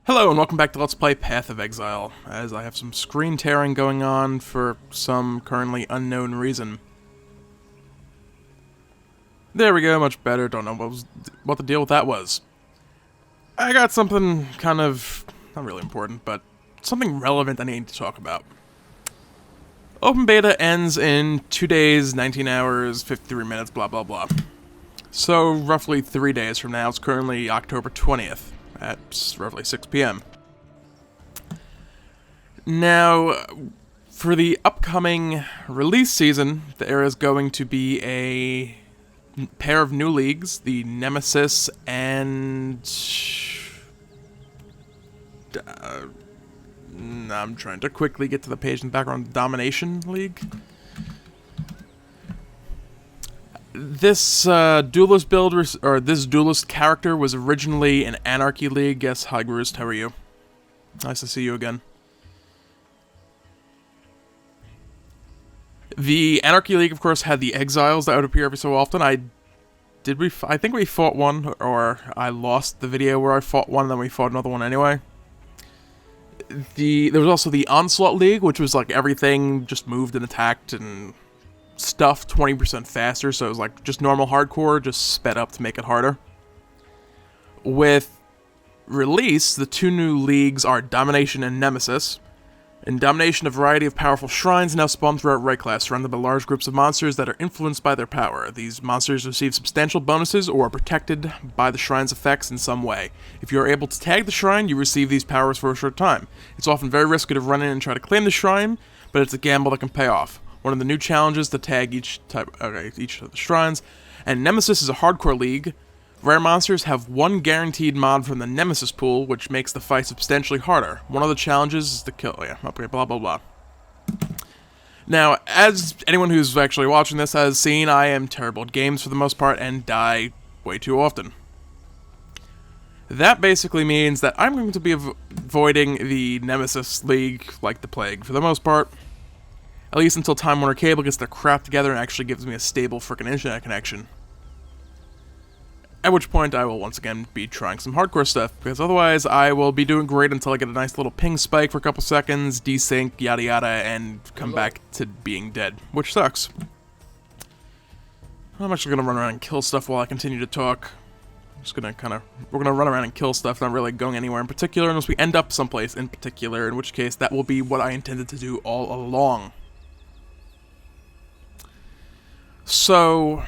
Hello and welcome back to Let's Play Path of Exile, as I have some screen tearing going on for some currently unknown reason. There we go, much better. Don't know what the deal with that was. I got something kind of, not really important, but something relevant I need to talk about. Open Beta ends in 2 days, 19 hours, 53 minutes, blah blah blah. So, roughly 3 days from now, it's currently October 20th. At roughly 6 p.m. Now, for the upcoming release season, there is going to be a pair of new leagues, the Nemesis and... I'm trying to quickly get to the page in the background. Domination League? This duelist build, or this duelist character was originally an Anarchy League. Yes, hi Groost, how are you? Nice to see you again. The Anarchy League, of course, had the Exiles that would appear every so often. I think we fought one, or I lost the video where I fought one, and then we fought another one anyway. There was also the Onslaught League, which was like everything just moved and attacked and stuff 20% faster, so it was like just normal hardcore, just sped up to make it harder. With release, the two new leagues are Domination and Nemesis. In Domination, a variety of powerful shrines now spawn throughout Right Class, surrounded by large groups of monsters that are influenced by their power. These monsters receive substantial bonuses or are protected by the shrine's effects in some way. If you are able to tag the shrine, you receive these powers for a short time. It's often very risky to run in and try to claim the shrine, but it's a gamble that can pay off. One of the new challenges to tag each of the shrines, and Nemesis is a hardcore league. Rare monsters have one guaranteed mod from the Nemesis pool, which makes the fight substantially harder. One of the challenges is to kill, okay, blah blah blah. Now, as anyone who's actually watching this has seen, I am terrible at games for the most part and die way too often. That basically means that I'm going to be avoiding the Nemesis League like the plague for the most part. At least until Time Warner Cable gets their crap together and actually gives me a stable frickin' internet connection. At which point I will once again be trying some hardcore stuff, because otherwise I will be doing great until I get a nice little ping spike for a couple seconds, desync, yada yada, and come back to being dead, which sucks. I'm actually gonna run around and kill stuff while I continue to talk. We're gonna run around and kill stuff, not really going anywhere in particular, unless we end up someplace in particular, in which case that will be what I intended to do all along. So,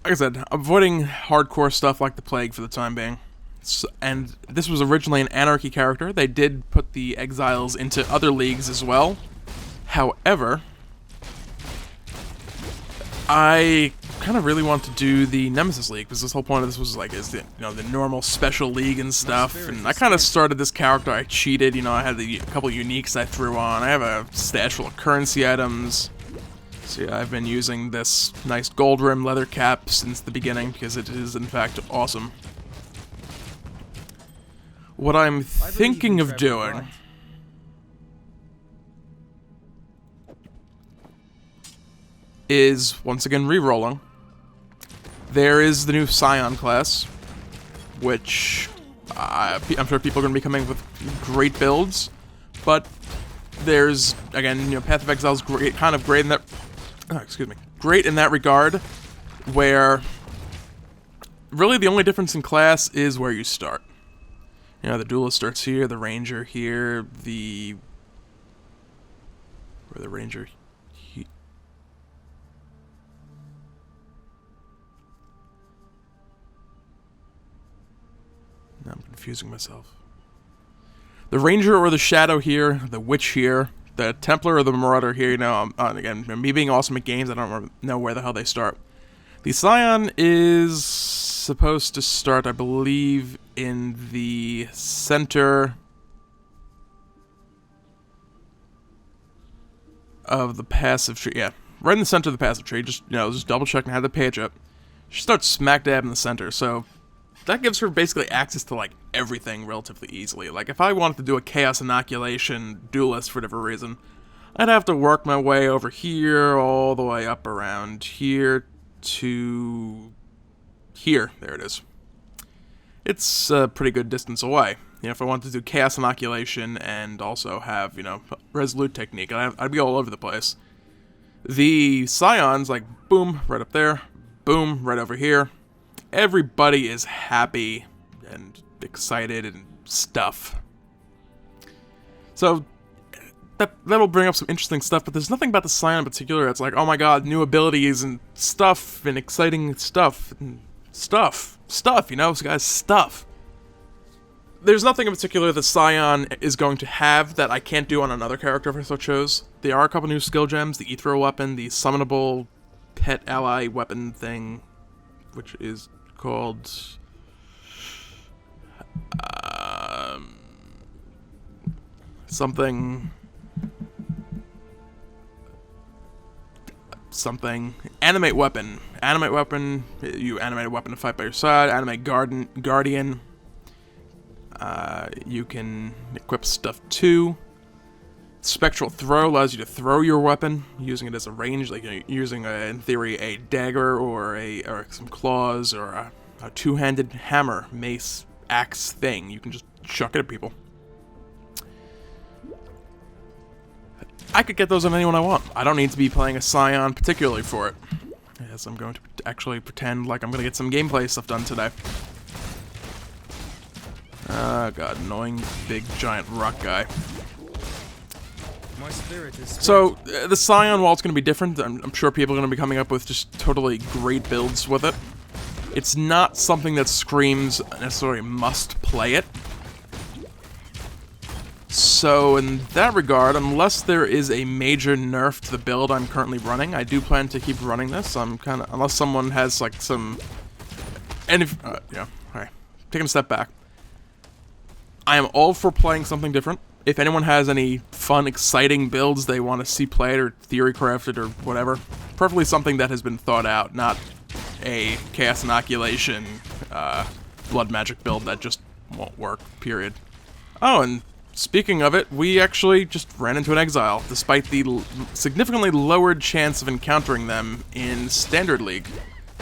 like I said, avoiding hardcore stuff like the plague for the time being. And this was originally an Anarchy character. They did put the Exiles into other leagues as well. However, I kind of really want to do the Nemesis League, because this whole point of this was like, is the normal special league and stuff. And I kind of started this character. I cheated. I had a couple uniques I threw on. I have a stash full of currency items. So yeah, I've been using this nice gold rim leather cap since the beginning, because it is in fact awesome. What I'm thinking of doing is, once again, re-rolling. There is the new Scion class, which I'm sure people are going to be coming with great builds, but there's, again, Path of Exile is great in that... great in that regard, where really the only difference in class is where you start. The duelist starts here, the ranger here, the ranger he... Now I'm confusing myself. The ranger or the shadow here, the witch here, the Templar or the Marauder here, again, me being awesome at games, I don't know where the hell they start. The Scion is supposed to start, I believe, in the center of the passive tree. Yeah, right in the center of the passive tree. Just double check and have the page up. She starts smack dab in the center, so that gives her basically access to, like, everything relatively easily. Like, if I wanted to do a Chaos Inoculation duelist for whatever reason, I'd have to work my way over here, all the way up around here to here. There it is. it's a pretty good distance away. You know, if I wanted to do Chaos Inoculation and also have, you know, Resolute Technique, I'd be all over the place. The Scions, like, boom, right up there, boom, right over here. Everybody is happy and excited and stuff. So, that'll bring up some interesting stuff, but there's nothing about the Scion in particular that's like, oh my god, new abilities and stuff and exciting stuff and stuff, you know, so guys, stuff. There's nothing in particular the Scion is going to have that I can't do on another character if I so chose. There are a couple new skill gems, the Ethro weapon, the summonable pet ally weapon thing, which is called... something... Animate weapon. Animate weapon, you animate a weapon to fight by your side. Animate guardian. You can equip stuff too. Spectral throw allows you to throw your weapon, using it as a range, like you're using, in theory, a dagger or some claws or a two-handed hammer, mace, axe thing. You can just chuck it at people. I could get those on anyone I want. I don't need to be playing a Scion particularly for it. Yes, I'm going to actually pretend like I'm going to get some gameplay stuff done today. Ah, god, annoying big giant rock guy. My spirit is so, the Scion, while it's going to be different, I'm sure people are going to be coming up with just totally great builds with it. It's not something that screams necessarily must play it. So, in that regard, unless there is a major nerf to the build I'm currently running, I do plan to keep running this. I'm kind of, unless someone has, like, some... And if, yeah, alright. Taking a step back. I am all for playing something different. If anyone has any fun, exciting builds they want to see played or theory crafted or whatever, preferably something that has been thought out, not a Chaos Inoculation, blood magic build that just won't work, period. Oh, and speaking of it, we actually just ran into an Exile, despite the significantly lowered chance of encountering them in Standard League.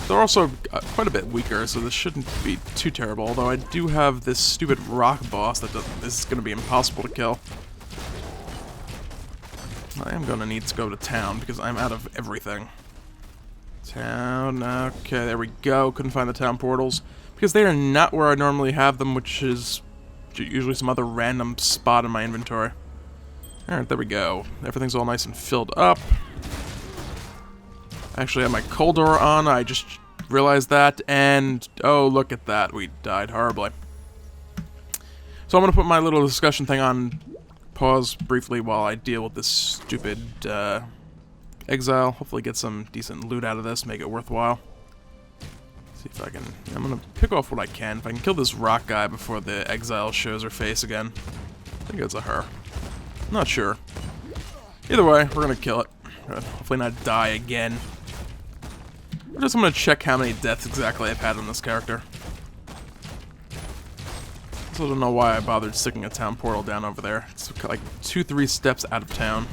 They're also quite a bit weaker, so this shouldn't be too terrible, although I do have this stupid rock boss that is going to be impossible to kill. I am going to need to go to town, because I'm out of everything. Town, okay, there we go. Couldn't find the town portals, because they are not where I normally have them, which is usually some other random spot in my inventory. Alright, there we go. Everything's all nice and filled up. I actually have my cold door on, I just realized that, and oh, look at that, we died horribly. So I'm going to put my little discussion thing on pause briefly while I deal with this stupid Exile. Hopefully get some decent loot out of this, make it worthwhile. See if I can... I'm going to pick off what I can. If I can kill this rock guy before the Exile shows her face again. I think it's a her. I'm not sure. Either way, we're going to kill it. Hopefully not die again. I'm just going to check how many deaths exactly I've had on this character. Also don't know why I bothered sticking a town portal down over there. It's like 2-3 steps out of town.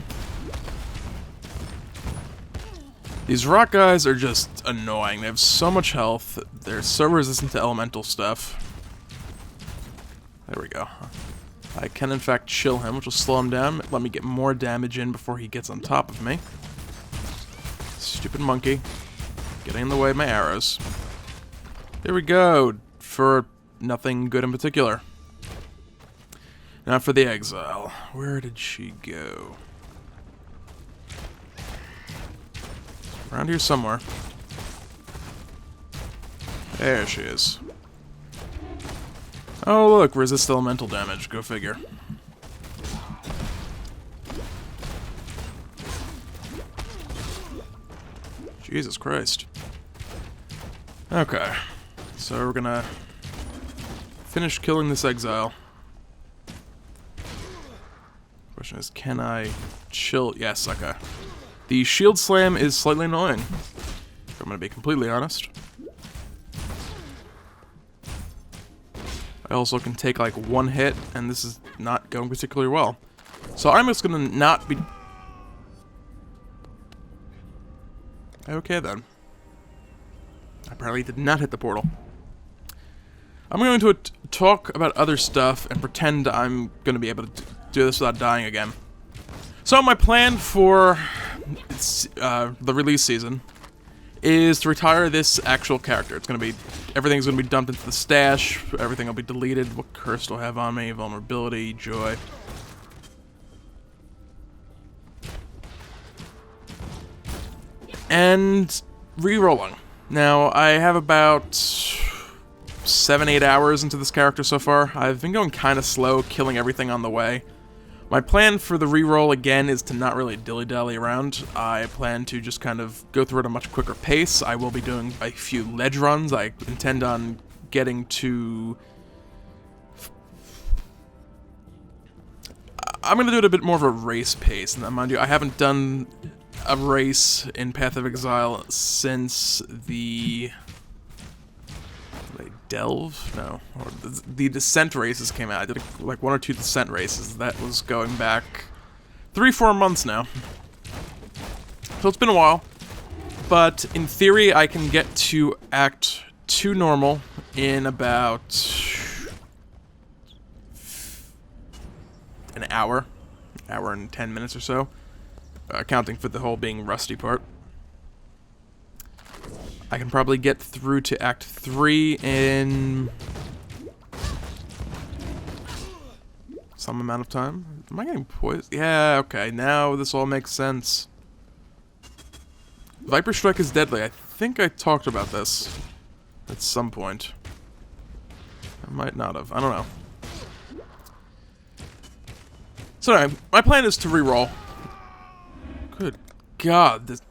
These rock guys are just annoying. They have so much health. They're so resistant to elemental stuff. There we go. I can in fact chill him, which will slow him down. Let me get more damage in before he gets on top of me. Stupid monkey. Getting in the way of my arrows. Here we go. For nothing good in particular. Now for the Exile. Where did she go? Around here somewhere. There she is. Oh look, resist elemental damage. Go figure. Jesus Christ. Okay. So we're gonna finish killing this Exile. Question is, can I chill? Yes, okay. The shield slam is slightly annoying, if I'm gonna be completely honest. I also can take like one hit, and this is not going particularly well. So I'm just gonna not be... Okay then. I apparently did not hit the portal. I'm going to talk about other stuff and pretend I'm going to be able to do this without dying again. So my plan for the release season is to retire this actual character. It's going to be, everything's going to be dumped into the stash, everything will be deleted. What curse do I have on me? Vulnerability, joy. And re-rolling. Now, I have about 7-8 hours into this character so far. I've been going kind of slow, killing everything on the way. My plan for the re-roll, again, is to not really dilly-dally around. I plan to just kind of go through it at a much quicker pace. I will be doing a few ledge runs. I intend on getting to... I'm going to do it a bit more of a race pace. And mind you, I haven't done a race in Path of Exile since the... Delve? No. Or the Descent races came out. I did like 1 or 2 Descent races. That was going back 3-4 months now. So it's been a while. But in theory, I can get to Act 2 normal in about an hour. Hour and 10 minutes or so. Accounting for the whole being rusty part. I can probably get through to Act 3 in some amount of time. Am I getting poisoned? Yeah, okay, now this all makes sense. Viper Strike is deadly. I think I talked about this at some point. I might not have. I don't know. So anyway, my plan is to reroll. Good God.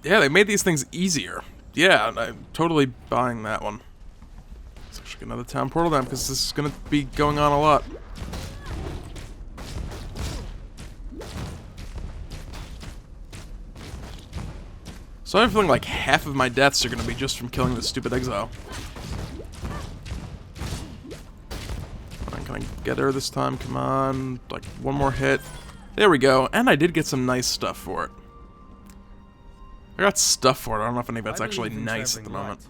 Yeah, they made these things easier. Yeah, I'm totally buying that one. Let's actually get another town portal down, because this is going to be going on a lot. So I'm feeling like half of my deaths are going to be just from killing this stupid exile. Can I get her this time? Come on. Like, one more hit. There we go. And I did get some nice stuff for it. I got stuff for it. I don't know if any of that's actually nice at the moment.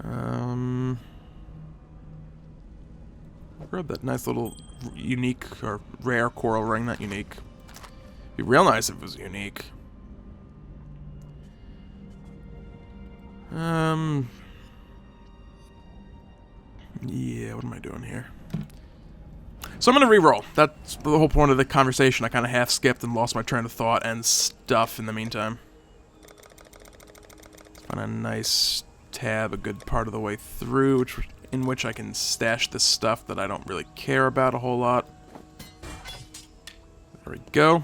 I grabbed that nice little unique or rare coral ring. Not unique. It'd be real nice if it was unique. Yeah, what am I doing here? So I'm going to re-roll. That's the whole point of the conversation. I kind of half-skipped and lost my train of thought and stuff in the meantime. Find a nice tab a good part of the way through, in which I can stash this stuff that I don't really care about a whole lot. There we go.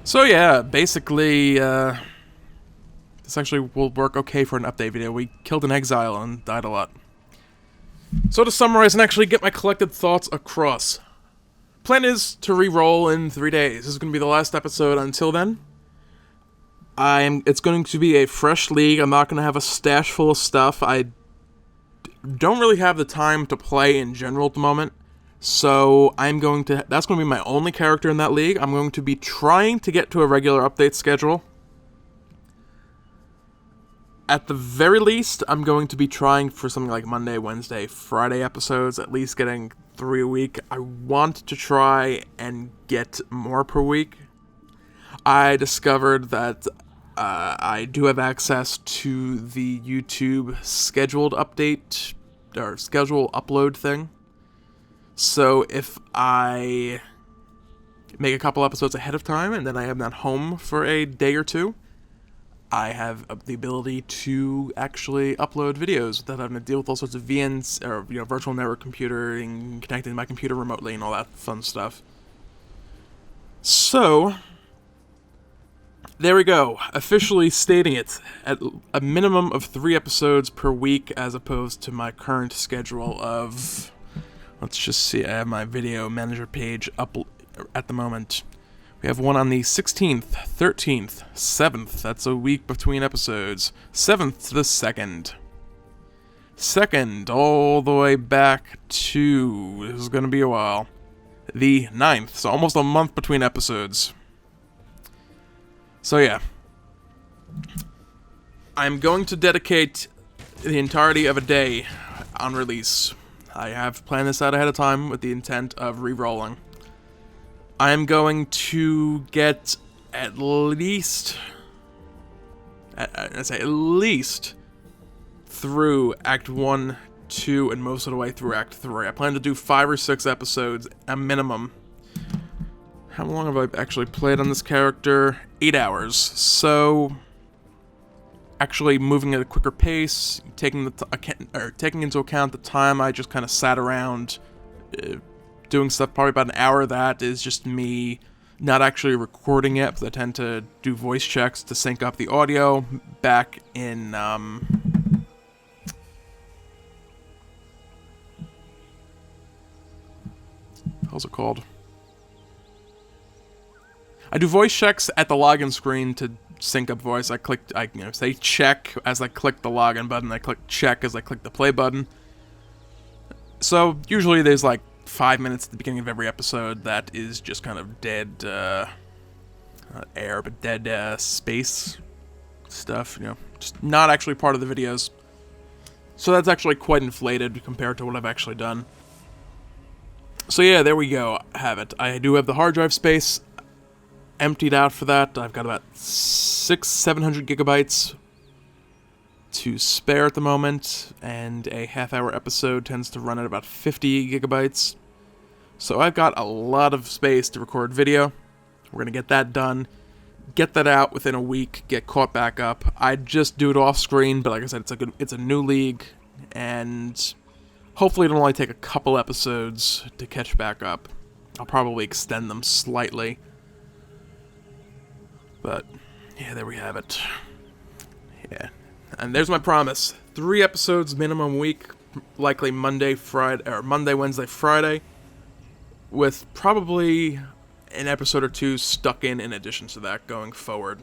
So yeah, basically, this actually will work okay for an update video. We killed an exile and died a lot. So to summarize and actually get my collected thoughts across. Plan is to re-roll in 3 days. This is going to be the last episode until then. It's going to be a fresh league. I'm not going to have a stash full of stuff. I don't really have the time to play in general at the moment. So that's going to be my only character in that league. I'm going to be trying to get to a regular update schedule. At the very least, I'm going to be trying for something like Monday, Wednesday, Friday episodes, at least getting 3 a week. I want to try and get more per week. I discovered that I do have access to the YouTube scheduled update, or schedule upload thing. So if I make a couple episodes ahead of time, and then I am not home for a day or two, I have the ability to actually upload videos without having to deal with all sorts of VNs, or virtual network computing, connecting my computer remotely and all that fun stuff. So, there we go. Officially stating it at a minimum of 3 episodes per week, as opposed to my current schedule of... Let's just see, I have my video manager page up at the moment. We have one on the 16th, 13th, 7th. That's a week between episodes. 7th to the 2nd. 2nd, all the way back to... This is going to be a while. The 9th, so almost a month between episodes. So yeah. I'm going to dedicate the entirety of a day on release. I have planned this out ahead of time with the intent of re-rolling. I am going to get at least through Act 1, 2, and most of the way through Act 3. I plan to do 5 or 6 episodes, a minimum. How long have I actually played on this character? 8 hours. So, actually moving at a quicker pace, taking into account the time I just kind of sat around doing stuff, probably about an hour of that is just me not actually recording it, because I tend to do voice checks to sync up the audio back in, how's it called? I do voice checks at the login screen to sync up voice. I say check as I click the login button, I click check as I click the play button. So, usually there's like 5 minutes at the beginning of every episode that is just kind of dead, not air, but dead space stuff, you know, just not actually part of the videos. So that's actually quite inflated compared to what I've actually done. So yeah, there we go, I have it. I do have the hard drive space emptied out for that. I've got about 700 gigabytes to spare at the moment, and a half-hour episode tends to run at about 50 gigabytes. So I've got a lot of space to record video. We're going to get that done, get that out within a week, get caught back up. I'd just do it off-screen, but like I said, it's a new league, and hopefully it'll only take a couple episodes to catch back up. I'll probably extend them slightly. But, yeah, there we have it. Yeah. And there's my promise. 3 episodes minimum week, likely Monday, Wednesday, Friday, with probably an episode or 2 stuck in addition to that going forward.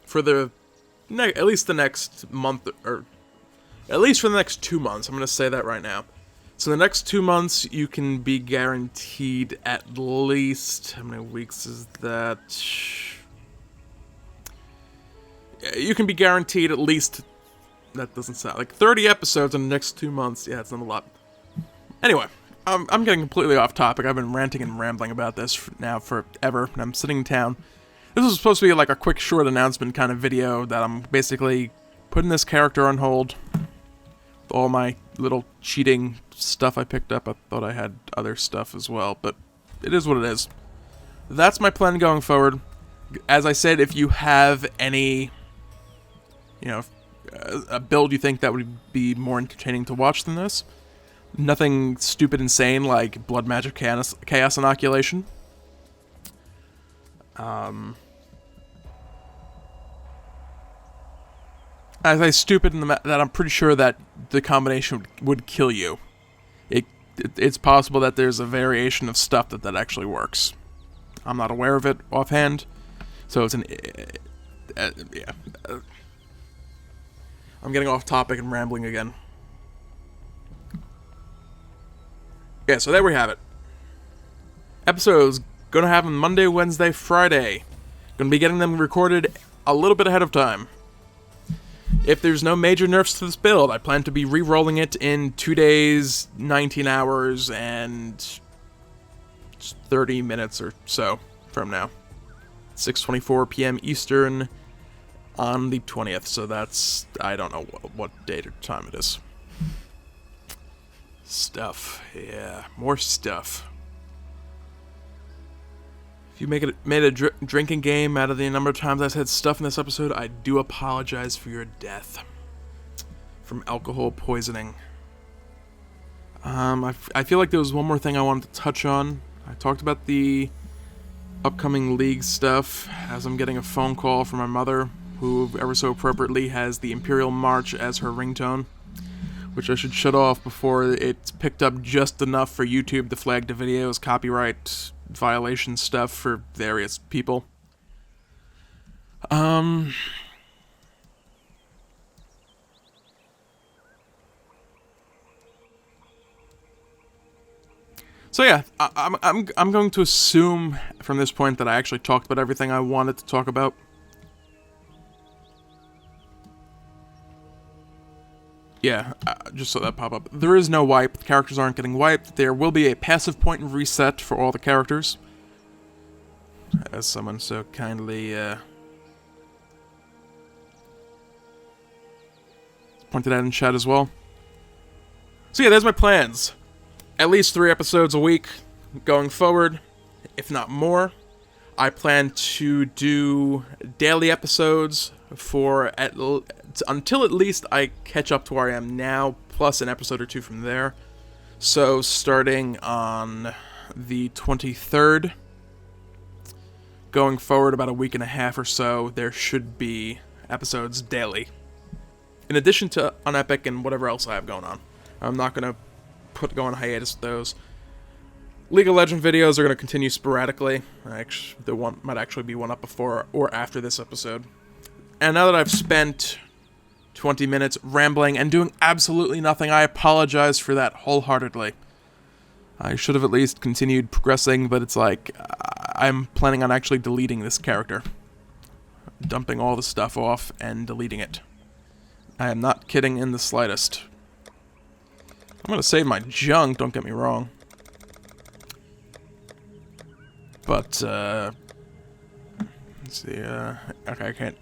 For at least the next month, or at least for the next 2 months. I'm going to say that right now. So the next 2 months, you can be guaranteed at least, how many weeks is that? You can be guaranteed at least, that doesn't sound like 30 episodes in the next 2 months. Yeah, it's not a lot. Anyway, I'm getting completely off topic. I've been ranting and rambling about this now forever, and I'm sitting in town. This was supposed to be like a quick, short announcement kind of video that I'm basically putting this character on hold. All my little cheating stuff I picked up, I thought I had other stuff as well, but it is what it is. That's my plan going forward. As I said, if you have any, a build you think that would be more entertaining to watch than this, nothing stupid insane like Blood Magic Chaos Inoculation. I say stupid in that I'm pretty sure that the combination would kill you. It's possible that there's a variation of stuff that actually works. I'm not aware of it offhand, so it's yeah. I'm getting off topic and rambling again. Yeah, so there we have it. Episodes gonna have them Monday, Wednesday, Friday. Gonna be getting them recorded a little bit ahead of time. If there's no major nerfs to this build, I plan to be re-rolling it in 2 days, 19 hours, and 30 minutes or so from now. 6:24 p.m. Eastern on the 20th, so that's, I don't know what date or time it is. Stuff, yeah, more stuff. If you made a drinking game out of the number of times I said stuff in this episode, I do apologize for your death from alcohol poisoning. I feel like there was one more thing I wanted to touch on. I talked about the upcoming league stuff as I'm getting a phone call from my mother, who ever so appropriately has the Imperial March as her ringtone, which I should shut off before it's picked up just enough for YouTube to flag the video as copyright violation stuff for various people. So yeah, I'm going to assume from this point that I actually talked about everything I wanted to talk about. Yeah, just so that pop up. There is no wipe. The characters aren't getting wiped. There will be a passive point and reset for all the characters. As someone so kindly pointed out in chat as well. So yeah, there's my plans. At least 3 episodes a week going forward, if not more. I plan to do daily episodes for until at least I catch up to where I am now, plus an episode or 2 from there. So starting on the 23rd, going forward about a week and a half or so, there should be episodes daily. In addition to on Epic and whatever else I have going on. I'm not going to go on hiatus with those. League of Legends videos are going to continue sporadically. There might actually be one up before or after this episode. And now that I've spent 20 minutes rambling and doing absolutely nothing, I apologize for that wholeheartedly. I should have at least continued progressing, but it's like, I'm planning on actually deleting this character. Dumping all the stuff off and deleting it. I am not kidding in the slightest. I'm gonna save my junk, don't get me wrong. But, let's see, okay, I can't,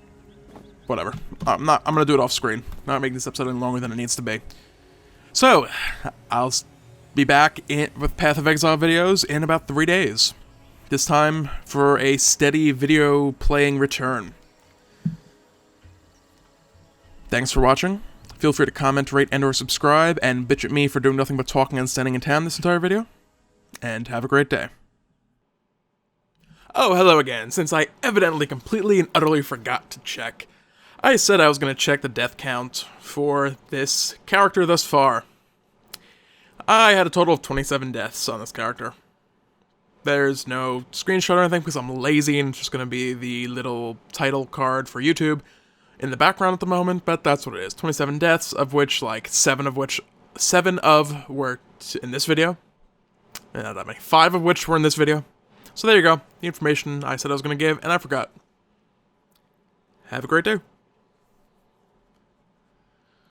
whatever. I'm gonna do it off screen. Not making this episode any longer than it needs to be. So, I'll be back with Path of Exile videos in about 3 days. This time for a steady video playing return. Thanks for watching. Feel free to comment, rate, and/or subscribe, and bitch at me for doing nothing but talking and standing in town this entire video. And have a great day. Oh, hello again. Since I evidently completely and utterly forgot to check, I said I was going to check the death count for this character thus far. I had a total of 27 deaths on this character. There's no screenshot or anything because I'm lazy and it's just going to be the little title card for YouTube in the background at the moment, but that's what it is. 27 deaths, of which, like, 7 of were in this video. Not that many. 5 of which were in this video. So there you go. The information I said I was going to give, and I forgot. Have a great day.